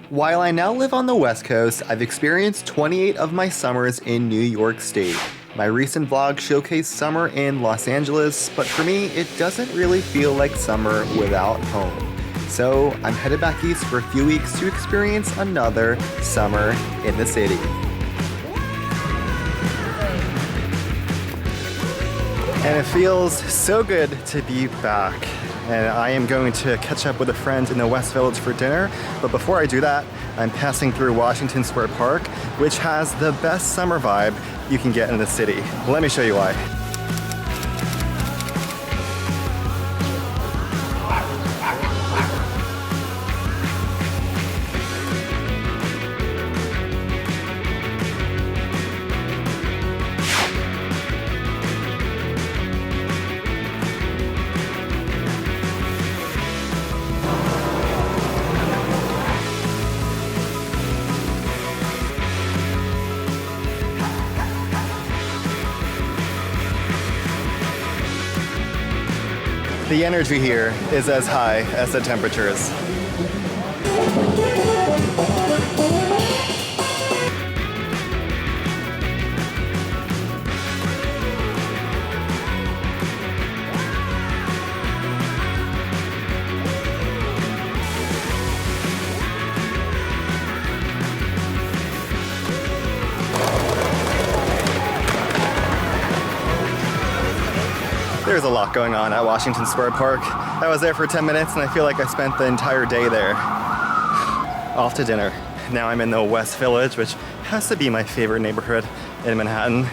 While I now live on the West Coast, I've experienced 28 of my summers in New York State. My recent vlog showcased summer in Los Angeles, but for me, it doesn't really feel like summer without home. So I'm headed back east for a few weeks to experience another summer in the city. And it feels so good to be back. And I am going to catch up with a friend in the West Village for dinner. But before I do that, I'm passing through Washington Square Park, which has the best summer vibe you can get in the city. Let me show you why. The energy here is as high as the temperatures. There's a lot going on at Washington Square Park. I was there for 10 minutes and I feel like I spent the entire day there. Off to dinner. Now I'm in the West Village, which has to be my favorite neighborhood in Manhattan.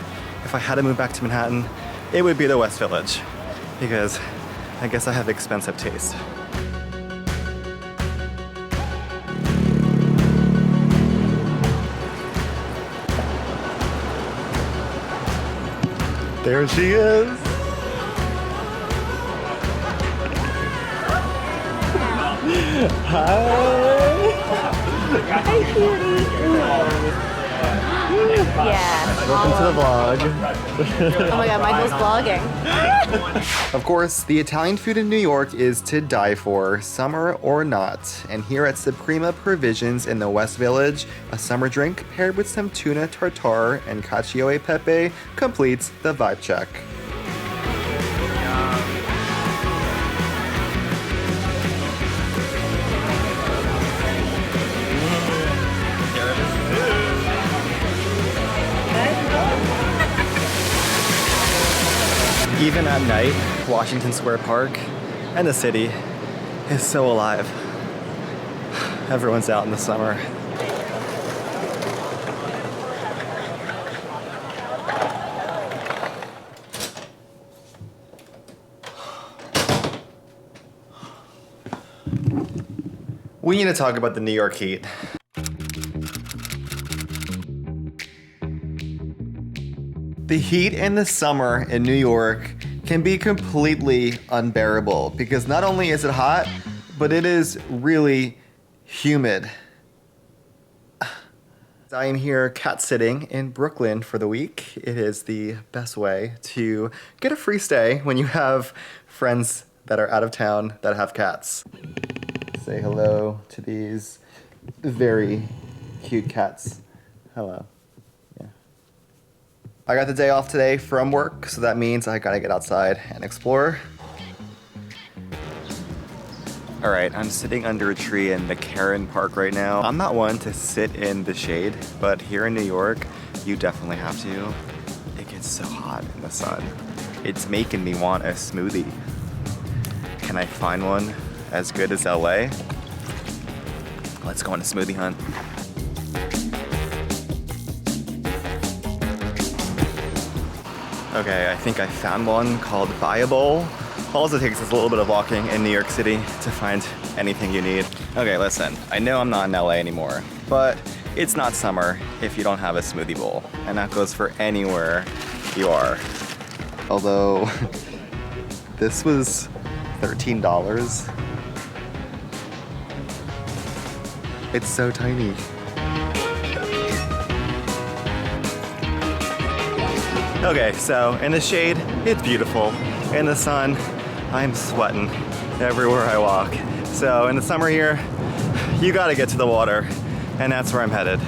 If I had to move back to Manhattan, it would be the West Village, because I guess I have expensive taste. There she is. Hi. Hi, cutie. Yeah. Welcome to the vlog. Oh my god, Michael's vlogging. Of course, the Italian food in New York is to die for, summer or not. And here at Suprema Provisions in the West Village, a summer drink paired with some tuna tartare and cacio e pepe completes the vibe check. Even at night, Washington Square Park and the city is so alive. Everyone's out in the summer. We need to talk about the New York heat. The heat in the summer in New York can be completely unbearable because not only is it hot, but it is really humid. I am here cat sitting in Brooklyn for the week. It is the best way to get a free stay when you have friends that are out of town that have cats. Say hello to these very cute cats. Hello. I got the day off today from work, so that means I gotta get outside and explore. All right, I'm sitting under a tree in the Karen Park right now. I'm not one to sit in the shade, but here in New York, you definitely have to. It gets so hot in the sun. It's making me want a smoothie. Can I find one as good as LA? Let's go on a smoothie hunt. Okay, I think I found one called Buy a Bowl. All it takes is a little bit of walking in New York City to find anything you need. Okay, listen, I know I'm not in LA anymore, but it's not summer if you don't have a smoothie bowl, and that goes for anywhere you are. Although, this was $13. It's so tiny. Okay, so in the shade, it's beautiful. In the sun, I'm sweating everywhere I walk. So in the summer here, You gotta get to the water, and that's where I'm headed.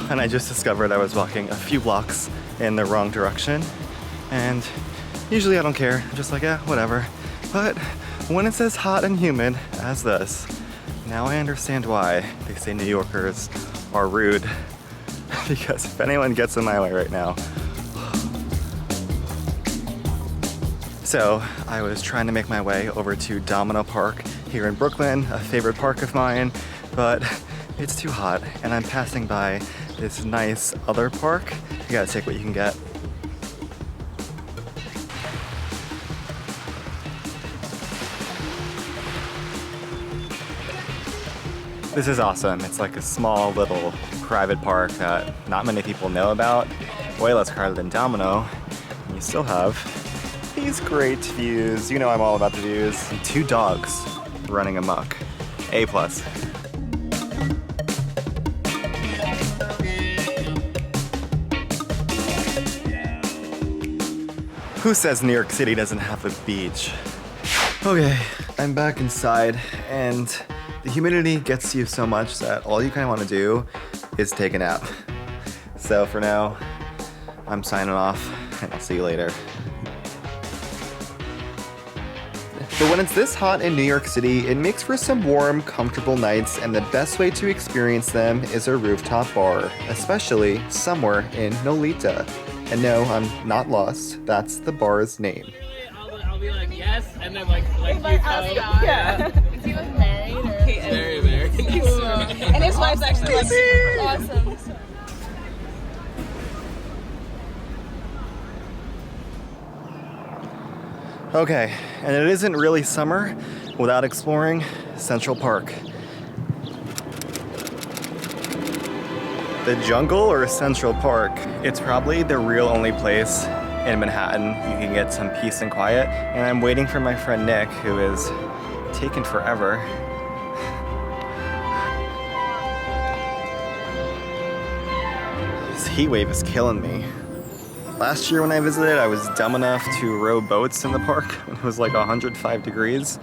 And I just discovered I was walking a few blocks in the wrong direction, and usually I don't care, I'm just like, yeah, whatever. But when it says hot and humid as this, now I understand why they say New Yorkers are rude. Because if anyone gets in my way right now. So I was trying to make my way over to Domino Park here in Brooklyn, a favorite park of mine, but it's too hot and I'm passing by this nice other park. You gotta take what you can get. This is awesome. It's like a small little private park that not many people know about. Way less crowded than Domino. And you still have these great views. You know I'm all about the views. And 2 dogs running amok. A+. Who says New York City doesn't have a beach? Okay, I'm back inside and the humidity gets you so much that all you kind of want to do is take a nap. So for now, I'm signing off and I'll see you later. But when it's this hot in New York City, it makes for some warm, comfortable nights, and the best way to experience them is a rooftop bar, especially somewhere in Nolita. And no, I'm not lost. That's the bar's name. I'll be like, yes, and then like you come. Yeah. Is he was married or? Very, very. Cool. And his wife's actually like super awesome. Okay, and it isn't really summer without exploring Central Park. The jungle or Central Park? It's probably the real only place in Manhattan you can get some peace and quiet, and I'm waiting for my friend Nick, who is taking forever. This heat wave is killing me. Last year when I visited, I was dumb enough to row boats in the park when it was like 105 degrees.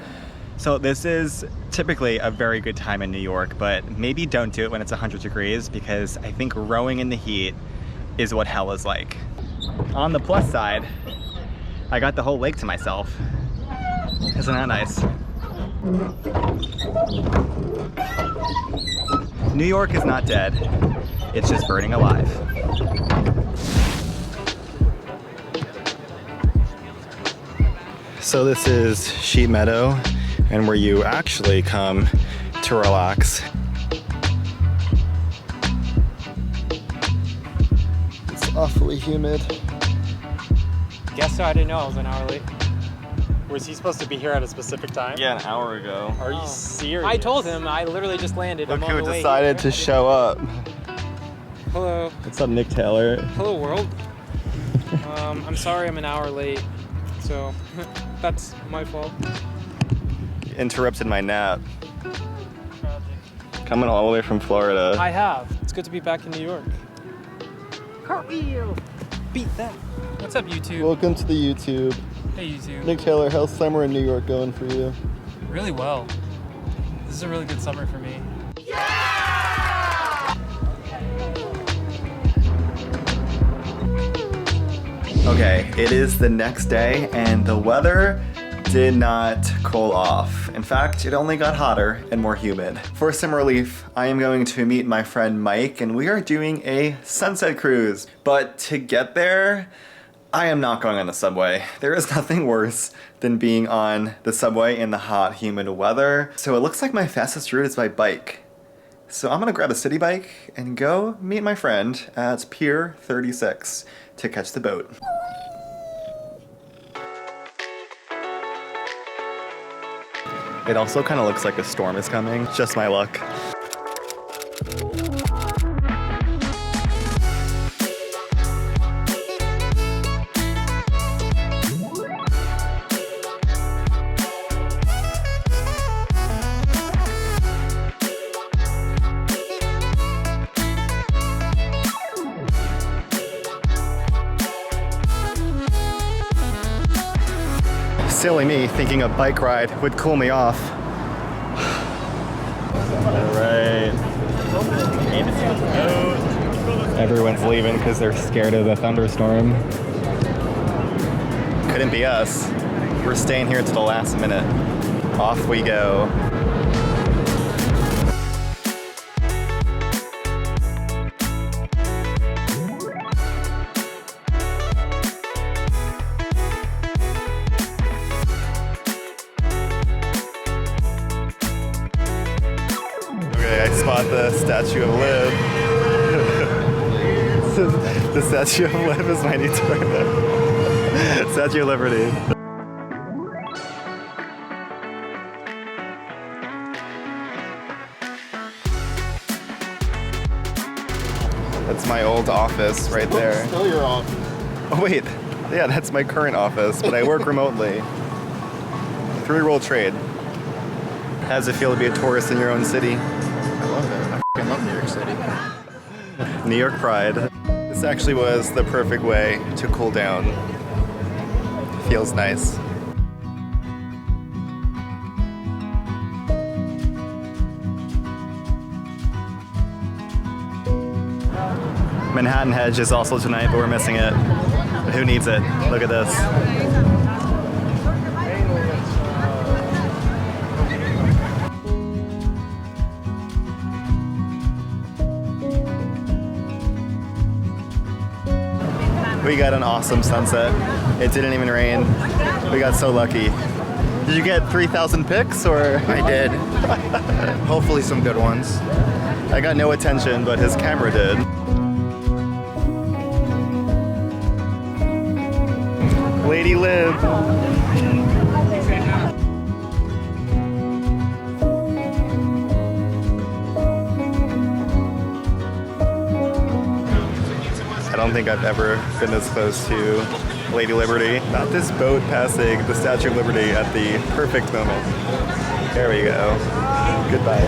So this is typically a very good time in New York, but maybe don't do it when it's 100 degrees because I think rowing in the heat is what hell is like. On the plus side, I got the whole lake to myself. Isn't that nice? New York is not dead, it's just burning alive. So this is Sheep Meadow, and where you actually come to relax. It's awfully humid. Guess so, I didn't know I was an hour late. Was he supposed to be here at a specific time? Yeah, an hour ago. Are you serious? I told him. I literally just landed. Look I'm on who the way decided to show up. Hello. What's up, Nick Taylor? Hello, world. I'm sorry I'm an hour late. So, that's my fault. You interrupted my nap. Coming all the way from Florida. I have. It's good to be back in New York. Cartwheel! Beat that. What's up, YouTube? Welcome to the YouTube. Hey, YouTube. Nick Taylor, how's summer in New York going for you? Really well. This is a really good summer for me. Okay, it is the next day and the weather did not cool off. In fact, it only got hotter and more humid. For some relief, I am going to meet my friend Mike and we are doing a sunset cruise. But to get there, I am not going on the subway. There is nothing worse than being on the subway in the hot, humid weather. So it looks like my fastest route is by bike. So I'm gonna grab a city bike and go meet my friend at Pier 36 to catch the boat. It also kind of looks like a storm is coming. Just my luck. Silly me thinking a bike ride would cool me off. Alright. Everyone's leaving because they're scared of the thunderstorm. Couldn't be us. We're staying here to the last minute. Off we go. Okay, I spot the Statue of Lib. The Statue of Lib is my new toilet. Statue of Liberty. That's my old office right there. Still your office. Oh wait, yeah, that's my current office, but I work remotely. Three-roll trade. How does it feel to be a tourist in your own city? I love it. I fucking love New York City. New York pride. This actually was the perfect way to cool down. Feels nice. Manhattan Hedge is also tonight, but we're missing it. But who needs it? Look at this. We got an awesome sunset. It didn't even rain. We got so lucky. Did you get 3,000 pics or? I did. Hopefully some good ones. I got no attention, but his camera did. Lady Lib. I don't think I've ever been this close to Lady Liberty. Not this boat passing the Statue of Liberty at the perfect moment. There we go. Goodbye.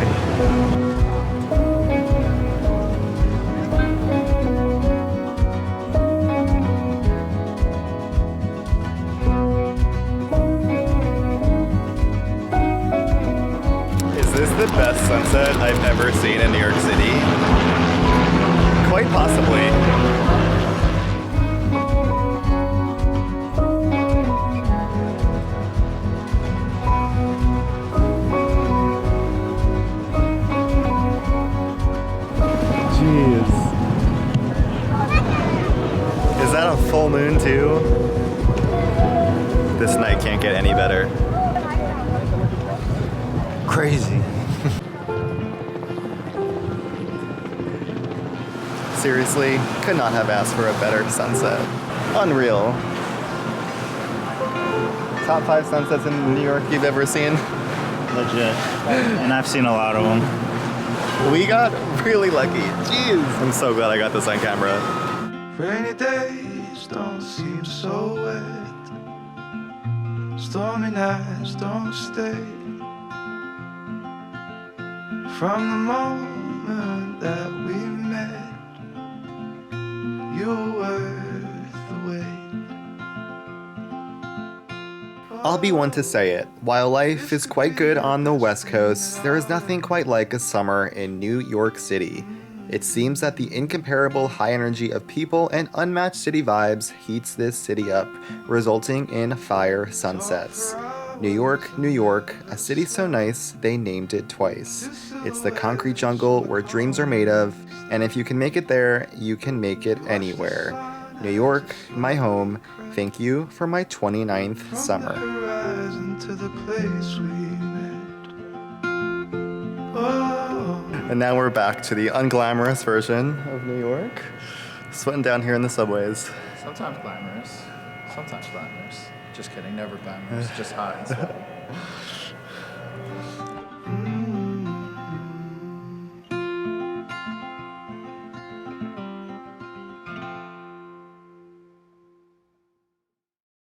Is this the best sunset I've ever seen in New York City? Quite possibly. Jeez. Is that a full moon too? This night can't get any better. Crazy. Seriously, could not have asked for a better sunset. Unreal. Top 5 sunsets in New York you've ever seen? Legit. And I've seen a lot of them. We got really lucky. Jeez. I'm so glad I got this on camera. Rainy days don't seem so wet. Stormy nights don't stay. From the moment that we met, you were worth the wait. I'll be one to say it. While life is quite good on the West Coast, there is nothing quite like a summer in New York City. It seems that the incomparable high energy of people and unmatched city vibes heats this city up, resulting in fire sunsets. New York, New York, a city so nice they named it twice. It's the concrete jungle where dreams are made of, and if you can make it there, you can make it anywhere. New York, my home, thank you for my 29th summer. Horizon to the place we met. Oh. And now we're back to the unglamorous version of New York. Sweating down here in the subways. Sometimes glamorous. Sometimes glamorous. Just kidding, never glamorous. Just hot and sweaty.